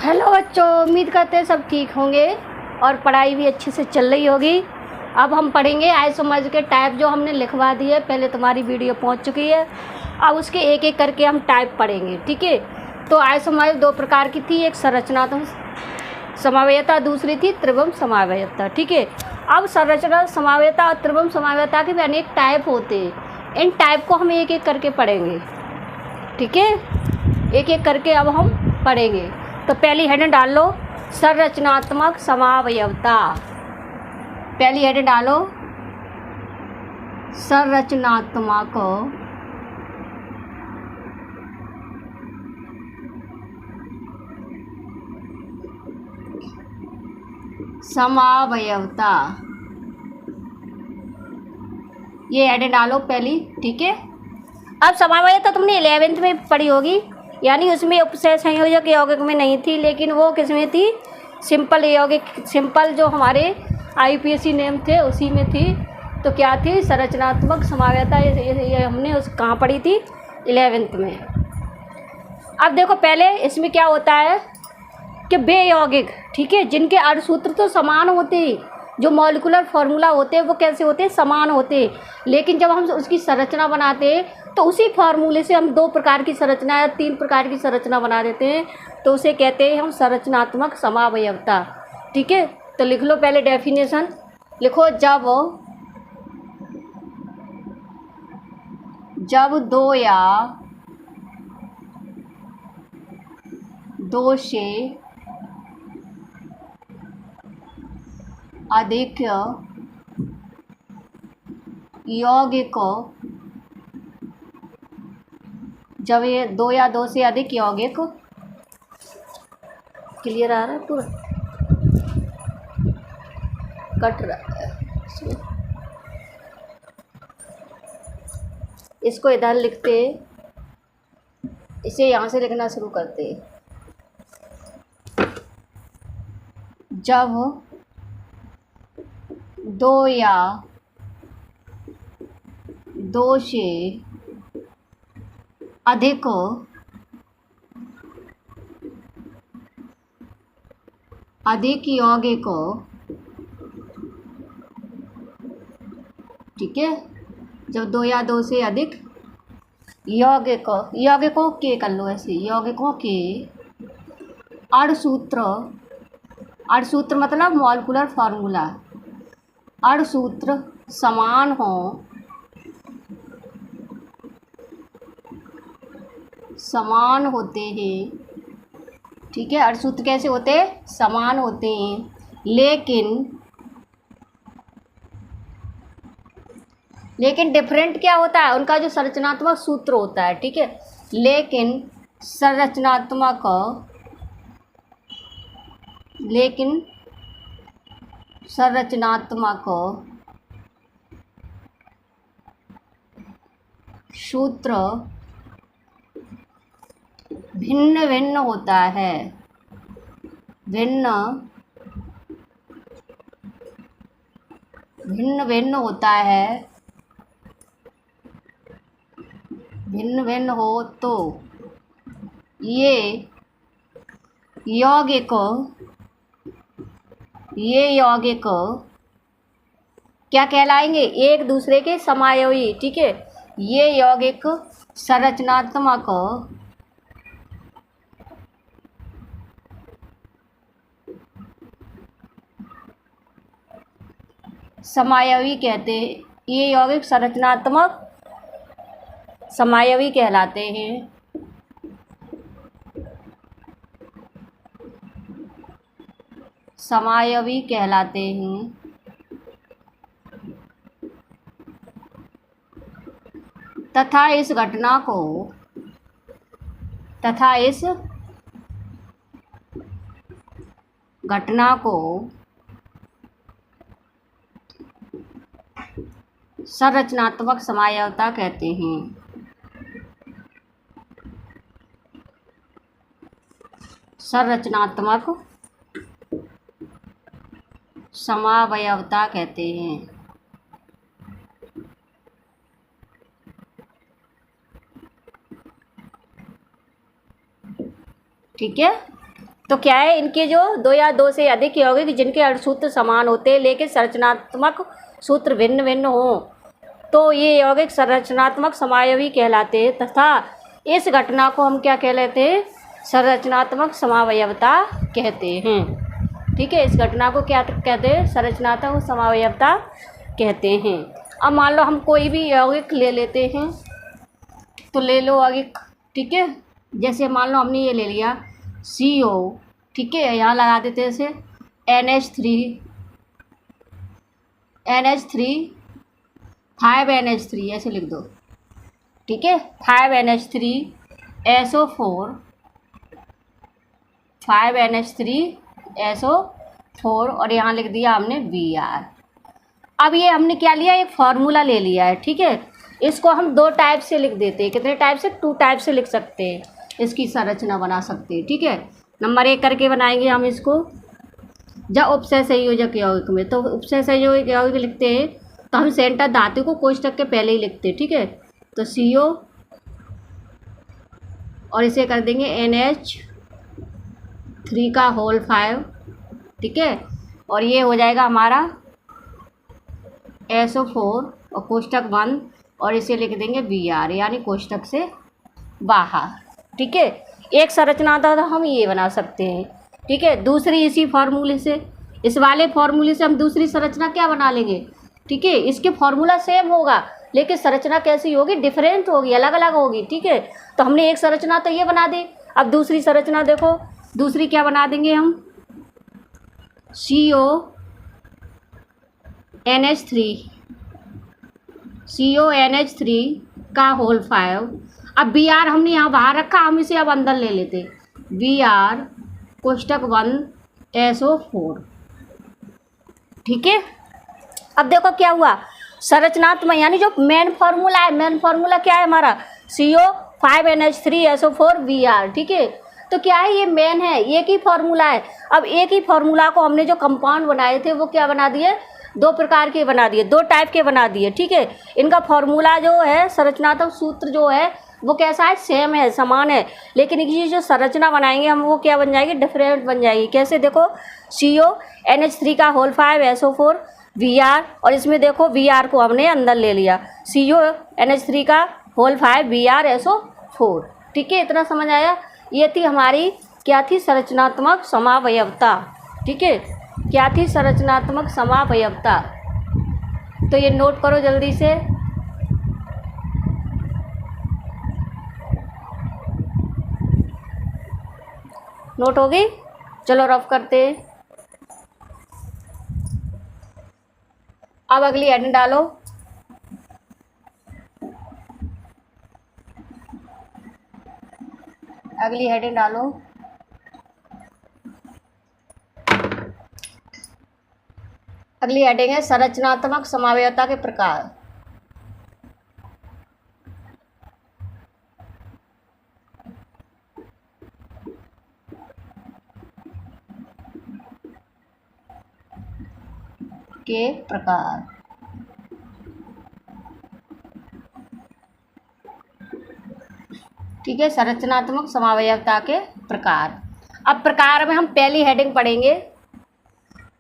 Hello बच्चों, उम्मीद करते हैं सब ठीक होंगे और पढ़ाई भी अच्छे से चल रही होगी। अब हम पढ़ेंगे आइसोमर्स के टाइप जो हमने लिखवा दिए। पहले तुम्हारी वीडियो पहुंच चुकी है, अब उसके एक एक करके हम टाइप पढ़ेंगे। ठीक है। तो आइसोमर्स दो प्रकार की थी, एक संरचनात्मक समवायता, दूसरी थी त्रिभुज समवायता। ठीक है। अब संरचना समवायता और त्रिभुज समवायता के भी अनेक टाइप होते हैं। इन टाइप को हम एक एक करके पढ़ेंगे। ठीक है, एक एक करके अब हम पढ़ेंगे। तो पहली हेडिंग डाल लो, संरचनात्मक समवायता। पहली हेडिंग डालो, संरचनात्मक समवायता। ये हेडिंग डालो पहली। ठीक है। अब समवायता तुमने 11वीं में पढ़ी होगी, यानी उसमें उपसय संयोजक यौगिक में नहीं थी, लेकिन वो किसमें थी? सिंपल यौगिक, सिंपल जो हमारे आईपीएससी नेम थे उसी में थी। तो क्या थी? संरचनात्मक समवायता। ये हमने उस कहाँ पढ़ी थी? 11वीं में। अब देखो पहले इसमें क्या होता है कि वे यौगिक, ठीक है, जिनके अर्धसूत्र तो समान होते हैं, जो मॉलिक्यूलर फार्मूला होते हैं वो कैसे होते हैं? समान होते हैं। लेकिन जब हम उसकी संरचना बनाते हैं तो उसी फार्मूले से हम दो प्रकार की संरचना या तीन प्रकार की संरचना बना देते हैं, तो उसे कहते हैं हम संरचनात्मक समवायता। ठीक है। तो लिख लो पहले डेफिनेशन लिखो, जब दो या दो से अधिक यौगिक, जब ये दो या दो से अधिक यौगिक, क्लियर आ रहा है? पूरा कट रहा है, इसको इधर लिखते, इसे यहाँ से लिखना शुरू करते। जब दो या दो से अधिक यौगिक, ठीक है, जब दो या दो से अधिक यौगिकों के, कर लो ऐसे, यौगिकों के अर्धसूत्र, अर्धसूत्र मतलब मॉलिक्यूलर फार्मूला, अर्धसूत्र समान हो, समान होते हैं। ठीक है। अर्धसूत्र कैसे होते हैं? समान होते हैं। लेकिन डिफरेंट क्या होता है? उनका जो संरचनात्मक सूत्र होता है। ठीक है। लेकिन संरचनात्मक सूत्र भिन्न भिन्न होता है, भिन्न भिन्न होता है, भिन्न भिन्न हो तो ये यौगिक क्या कहलाएंगे? एक दूसरे के समायोगी। ठीक है। ये यौगिक संरचनात्मक समायोगी कहते हैं। ये यौगिक संरचनात्मक समायोगी कहलाते हैं। समायोगी कहलाते हैं। तथा इस घटना को संरचनात्मक समवायता कहते हैं। संरचनात्मक समवायता कहते हैं। ठीक है। तो क्या है, इनके जो दो या दो से अधिक यौगिक जिनके अणुसूत्र समान होते हैं लेकिन संरचनात्मक सूत्र भिन्न भिन्न हो तो ये यौगिक संरचनात्मक समावयवी कहलाते हैं तथा इस घटना को हम क्या कहलाते हैं, संरचनात्मक समावयवता कहते हैं। ठीक है, इस घटना को क्या कहते हैं, संरचनात्मक समावयवता कहते हैं। अब मान लो हम कोई भी यौगिक ले लेते हैं, तो ले लो यौगिक, ठीक है, जैसे मान लो हमने ये ले लिया CO, ठीक है, यहाँ लगा देते हैं इसे NH3 5NH3 ऐसे लिख दो, ठीक है, 5NH3 SO4 5NH3SO4 और यहाँ लिख दिया हमने Br। अब ये हमने क्या लिया, एक फार्मूला ले लिया है, ठीक है, इसको हम दो टाइप से लिख देते हैं। कितने टाइप से, 2 टाइप से लिख सकते हैं, इसकी संरचना बना सकते हैं। ठीक है, नंबर 1 करके बनाएंगे हम इसको। जब उपसय संयोजक यौगिक में, तो उपसय संयोजक यौगिक लिखते हैं तो हम सेंटर धातु को कोष्ठक के पहले ही लिखते हैं। ठीक है, तो CO और इसे कर देंगे NH3 का होल 5, ठीक है, और ये हो जाएगा हमारा SO4 और कोष्ठक 1 और इसे लिख देंगे Br यानी कोष्ठक से बाहर। ठीक है, एक संरचना था तो हम ये बना सकते हैं। ठीक है, दूसरी इसी फार्मूले से, इस वाले फार्मूले से हम दूसरी संरचना क्या बना लेंगे। ठीक है, इसके फार्मूला सेम होगा लेकिन संरचना कैसी होगी, डिफरेंट होगी, अलग अलग होगी। ठीक है, तो हमने एक संरचना तो ये बना दी, अब दूसरी संरचना देखो, दूसरी क्या बना देंगे हम, CONH3 का होल 5। अब Br हमने यहाँ बाहर रखा, हम इसे अब अंदर ले लेते, Br कोष्ठक 1 SO4। ठीक है, अब देखो क्या हुआ, संरचनात्मक यानी जो मेन फार्मूला है, मेन फार्मूला क्या है हमारा, CO 5NH3SO4 Br। ठीक है, तो क्या है, ये मेन है, एक ही फार्मूला है। अब एक ही फार्मूला को हमने जो कंपाउंड बनाए थे वो क्या बना दिए, 2 प्रकार के बना दिए, 2 टाइप के बना दिए। ठीक है, इनका फार्मूला जो है, संरचनात्मक सूत्र जो है वो कैसा है, सेम है, समान है, लेकिन इनकी जो संरचना बनाएंगे हम वो क्या बन जाएगी, डिफरेंट बन जाएगी। कैसे, देखो CONH3 का होल 5 SO4 Br और इसमें देखो Br को हमने अंदर ले लिया, CONH3 का होल 5 Br SO4। ठीक है, इतना समझ आया। ये थी हमारी क्या थी, संरचनात्मक समावयवता। ठीक है, क्या थी, संरचनात्मक समावयवता। तो ये नोट करो जल्दी से। नोट होगी, चलो रफ करते हैं। अब अगली हेडिंग डालो, अगली हेडिंग डालो। अगली हेडिंग है संरचनात्मक समावयवता के प्रकार। के प्रकार, ठीक है, संरचनात्मक समावयवता के प्रकार। अब प्रकार में हम पहली हेडिंग पढ़ेंगे।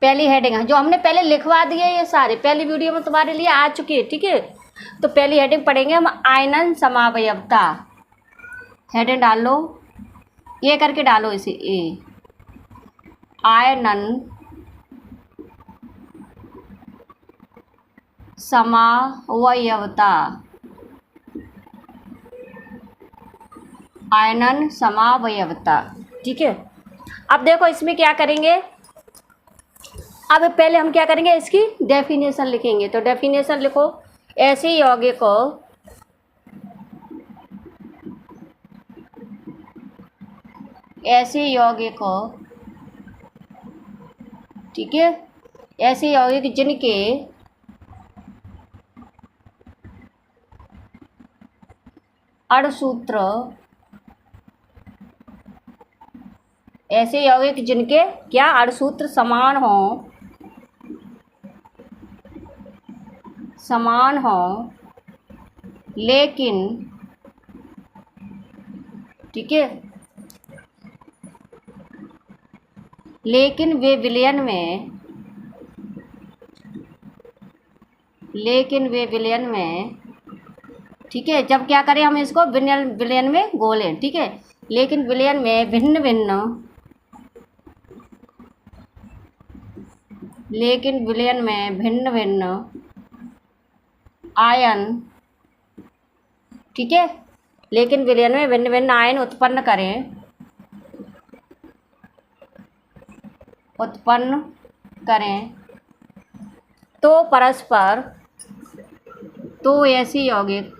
पहली हेडिंग है जो हमने पहले लिखवा दिए, ये सारे पहली वीडियो में तुम्हारे लिए आ चुकी है। ठीक है, तो पहली हेडिंग पढ़ेंगे हम, आयनन समावयवता। हेडिंग डाल लो, ये करके डालो इसे, ए आयनन समावयवता, आयनन समावयवता। ठीक है, अब देखो इसमें क्या करेंगे, अब पहले हम क्या करेंगे, इसकी डेफिनेशन लिखेंगे। तो डेफिनेशन लिखो, ऐसे यौगिक को ठीक है, ऐसे यौगिक जिनके अणुसूत्र, ऐसे यौगिक जिनके क्या अणुसूत्र समान हो लेकिन, ठीक है, लेकिन वे विलयन में ठीक है, जब क्या करें हम इसको विलयन में घोलें, ठीक है, लेकिन विलयन में भिन्न भिन्न आयन, ठीक है, लेकिन विलयन में भिन्न भिन्न आयन उत्पन्न करें तो परस्पर ऐसी यौगिक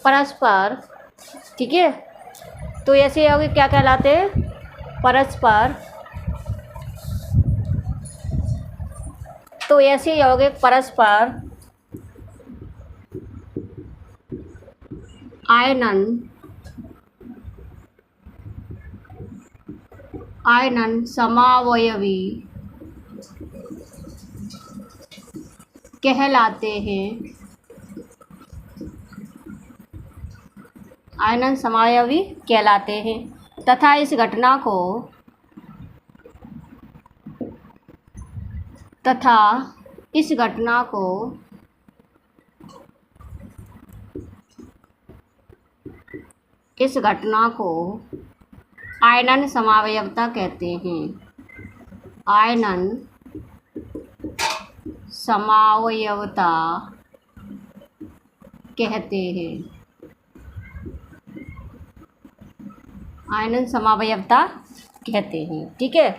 परस्पर, ठीक है, तो ऐसे यौगिक क्या कहलाते हैं? परस्पर आयनन समावयवी कहलाते हैं। तथा इस घटना को आयनन समावयवता कहते हैं। आयनन समावयवता कहते हैं, ठीक है।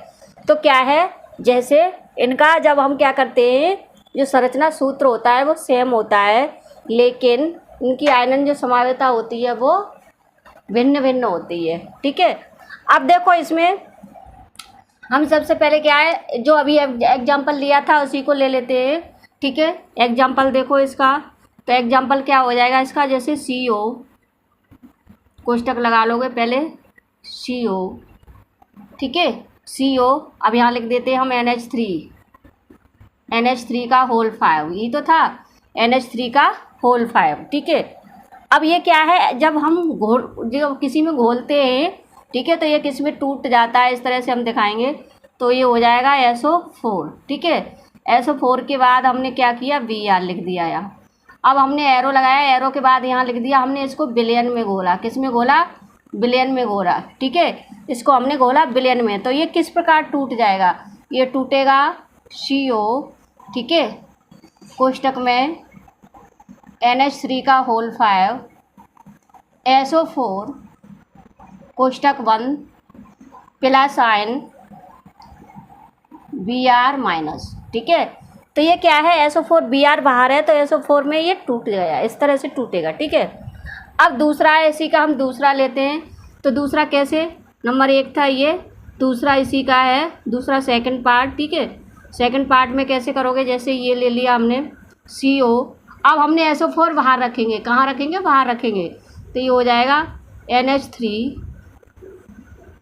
तो क्या है, जैसे इनका जब हम क्या करते हैं, जो संरचना सूत्र होता है वो सेम होता है, लेकिन इनकी आयनन जो समावयवता होती है वो भिन्न भिन्न होती है, ठीक है। अब देखो इसमें हम सबसे पहले क्या है, जो अभी एग्जाम्पल लिया था उसी को ले लेते हैं, ठीक है। एग्जाम्पल देखो इसका, तो एग्जाम्पल क्या हो जाएगा इसका, जैसे CO, कोष्टक लगा लोगे पहले, CO, ठीक है, CO, अब यहाँ लिख देते हैं हम NH3 का होल 5, ये तो था NH3 का होल 5, ठीक है। अब ये क्या है, जब हम जो किसी में घोलते हैं, ठीक है, तो ये किसी में टूट जाता है, इस तरह से हम दिखाएंगे, तो ये हो जाएगा SO4, ठीक है। SO4 के बाद हमने क्या किया, Br लिख दिया यहाँ। अब हमने एरो लगाया, एरो के बाद यहाँ लिख दिया हमने इसको विलयन में घोला। किस में घोला? विलयन में घोला, ठीक है, इसको हमने घोला विलयन में। तो ये किस प्रकार टूट जाएगा, ये टूटेगा CO, ठीक है, कोष्टक में NH3 का होल 5, SO4 कोष्टक 1 प्लस आयन Br माइनस, ठीक है। तो ये क्या है, SO4, Br बाहर है, तो SO4 में ये टूट गया, इस तरह से टूटेगा, ठीक है। अब दूसरा है, इसी का हम दूसरा लेते हैं। तो दूसरा कैसे, नंबर 1 था ये, दूसरा इसी का है, दूसरा सेकंड पार्ट, ठीक है। सेकंड पार्ट में कैसे करोगे, जैसे ये ले लिया हमने CO, अब हमने SO4 बाहर रखेंगे, कहाँ रखेंगे, बाहर रखेंगे, तो ये हो जाएगा NH3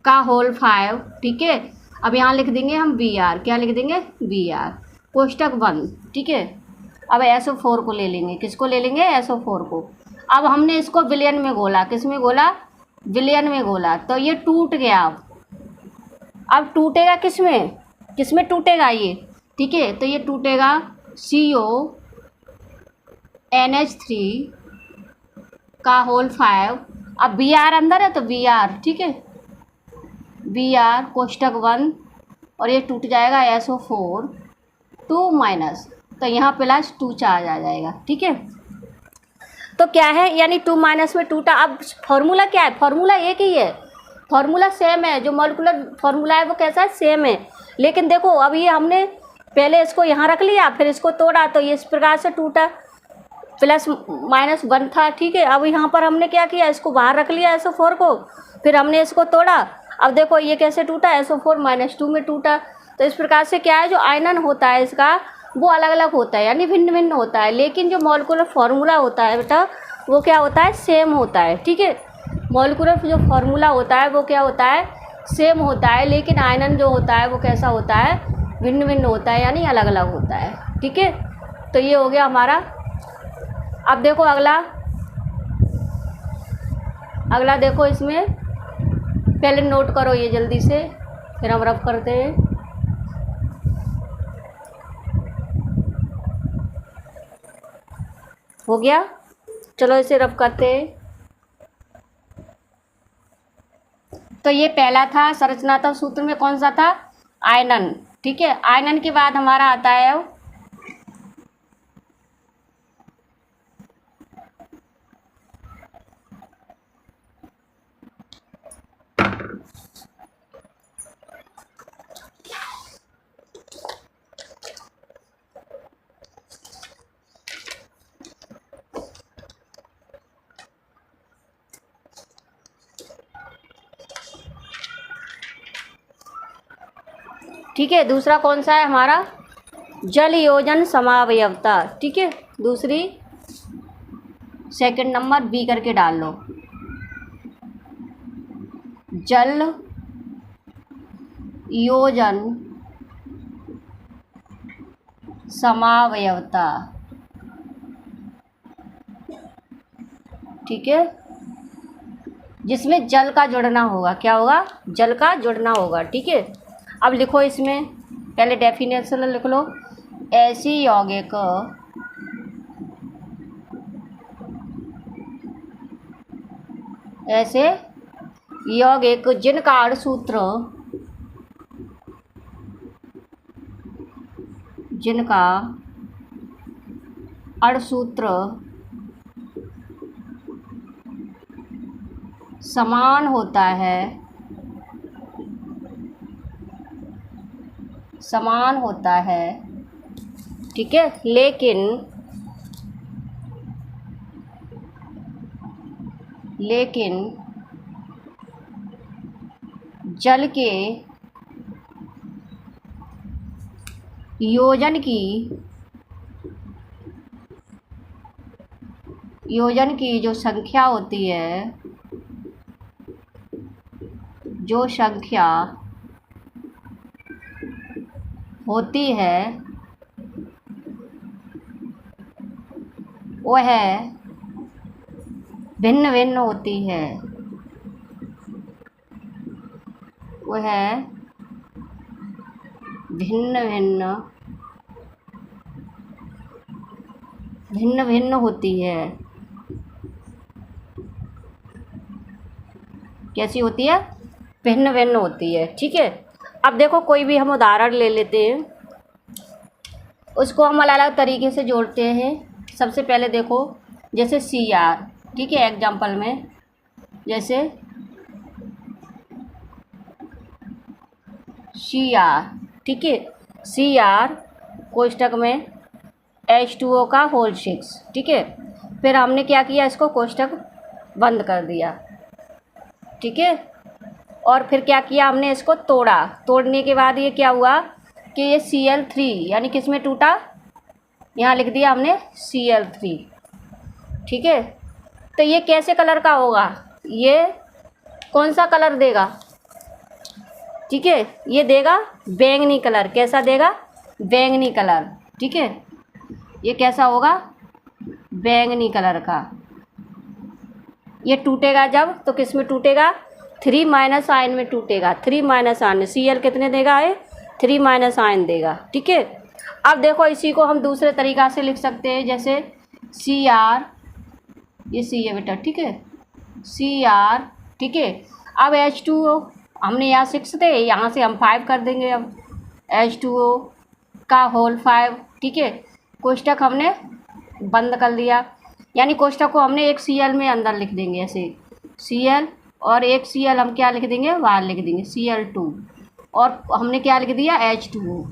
का होल 5, ठीक है। अब यहाँ लिख देंगे हम Br, क्या लिख देंगे, Br कोष्टक 1, ठीक है। अब SO4 को ले लेंगे, किसको ले लेंगे, SO4 को। अब हमने इसको विलयन में घोला, किस में घोला, विलयन में घोला, तो ये टूट गया। अब टूटेगा किस में टूटेगा ये, ठीक है, तो ये टूटेगा CO NH3 का होल 5। अब Br अंदर है तो Br, ठीक है, Br कोष्टक 1, और ये टूट जाएगा SO4 2 माइनस, तो यहाँ प्लस 2 चार्ज आ जाएगा, ठीक है। तो क्या है, यानी 2 माइनस में टूटा। अब फॉर्मूला क्या है, फॉर्मूला एक ही है, फॉर्मूला सेम है, जो मॉलिक्यूलर फॉर्मूला है वो कैसा है, सेम है। लेकिन देखो अब ये हमने पहले इसको यहाँ रख लिया, फिर इसको तोड़ा, तो ये इस प्रकार से टूटा, प्लस माइनस 1 था, ठीक है। अब यहाँ पर हमने क्या किया, इसको बाहर रख लिया SO4 को, फिर हमने इसको तोड़ा। अब देखो ये कैसे टूटा, SO4 -2 में टूटा। तो इस प्रकार से क्या है, जो आयनन होता है इसका वो अलग अलग होता है, यानी भिन्न भिन्न होता है, लेकिन जो मॉलिक्यूलर फार्मूला होता है बेटा वो क्या होता है, सेम होता है, ठीक है। मॉलिक्यूलर जो फार्मूला होता है वो क्या होता है, सेम होता है, लेकिन आयनन जो होता है वो कैसा होता है, भिन्न भिन्न होता है, यानी अलग अलग होता है, ठीक है। तो ये हो गया हमारा। अब देखो अगला देखो, इसमें पहले नोट करो ये जल्दी से, फिर हम रब करते हैं। हो गया, चलो इसे रब करते हैं। तो ये पहला था संरचनात्मक सूत्र में, कौन सा था? आयनन। ठीक है, आयनन के बाद हमारा आता है अब ठीक है, दूसरा कौन सा है हमारा? जल योजन समावयवता। ठीक है, दूसरी सेकंड नंबर बी करके डाल लो। जल योजन समावयवता। ठीक है, जिसमें जल का जुड़ना होगा। क्या होगा? जल का जुड़ना होगा। ठीक है, अब लिखो इसमें, पहले डेफिनेशन लिख लो। ऐसी यौगिक ऐसे यौगिक जिनका अणुसूत्र समान होता है, ठीक है, लेकिन जल के योजन की जो संख्या होती है, वह भिन्न भिन्न होती है। वह भिन्न भिन्न होती है। कैसी होती है? भिन्न भिन्न होती है। ठीक है, अब देखो कोई भी हम उदाहरण ले लेते हैं, उसको हम अलग अलग तरीके से जोड़ते हैं। सबसे पहले देखो, जैसे Cr, ठीक है, एग्जाम्पल में जैसे Cr, ठीक है, Cr कोष्टक में H2O का होल 6, ठीक है, फिर हमने क्या किया, इसको कोष्टक बंद कर दिया। ठीक है, और फिर क्या किया, हमने इसको तोड़ा। तोड़ने के बाद ये क्या हुआ कि ये Cl3 यानी किस में टूटा, यहाँ लिख दिया हमने Cl3। ठीक है, तो ये कैसे कलर का होगा? ये कौन सा कलर देगा? ठीक है, ये देगा बैंगनी कलर। कैसा देगा? बैंगनी कलर। ठीक है, ये कैसा होगा? बैंगनी कलर का। ये टूटेगा जब, तो किस में टूटेगा? 3- आयन में टूटेगा। 3- आयन, Cl कितने देगा? 3- आयन देगा। ठीक है, अब देखो इसी को हम दूसरे तरीक़ा से लिख सकते हैं, जैसे Cr, ये C है बेटा, ठीक है, Cr, ठीक है, अब H2O हमने यहाँ 6 थे, यहाँ से हम 5 कर देंगे। अब H2O का होल 5, ठीक है, कोष्टक हमने बंद कर दिया, यानी कोष्टक को हमने एक Cl में अंदर लिख देंगे, ऐसे Cl, और एक Cl हम क्या लिख देंगे, बाहर लिख देंगे, Cl2, और हमने क्या लिख दिया, H2O।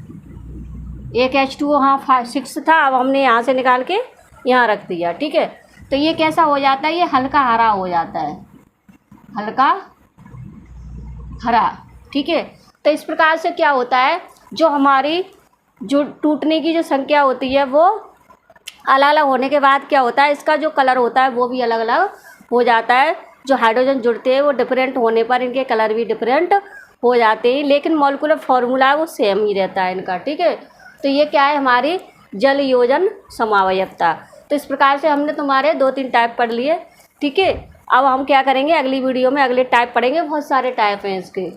एक H2O हाँ 6 था, अब हमने यहाँ से निकाल के यहाँ रख दिया। ठीक है, तो ये कैसा हो जाता है? ये हल्का हरा हो जाता है, हल्का हरा। ठीक है, तो इस प्रकार से क्या होता है, जो हमारी जो टूटने की जो संख्या होती है वो अलग अलग होने के बाद क्या होता है, इसका जो कलर होता है वो भी अलग अलग हो जाता है। जो हाइड्रोजन जुड़ते हैं वो डिफरेंट होने पर इनके कलर भी डिफरेंट हो जाते हैं, लेकिन मॉलिक्यूलर फार्मूला वो सेम ही रहता है इनका। ठीक है, तो ये क्या है, हमारी जल योजन समावयवता। तो इस प्रकार से हमने तुम्हारे 2-3 टाइप पढ़ लिए, ठीक है। अब हम क्या करेंगे, अगली वीडियो में अगले टाइप पढ़ेंगे, बहुत सारे टाइप हैं इसके।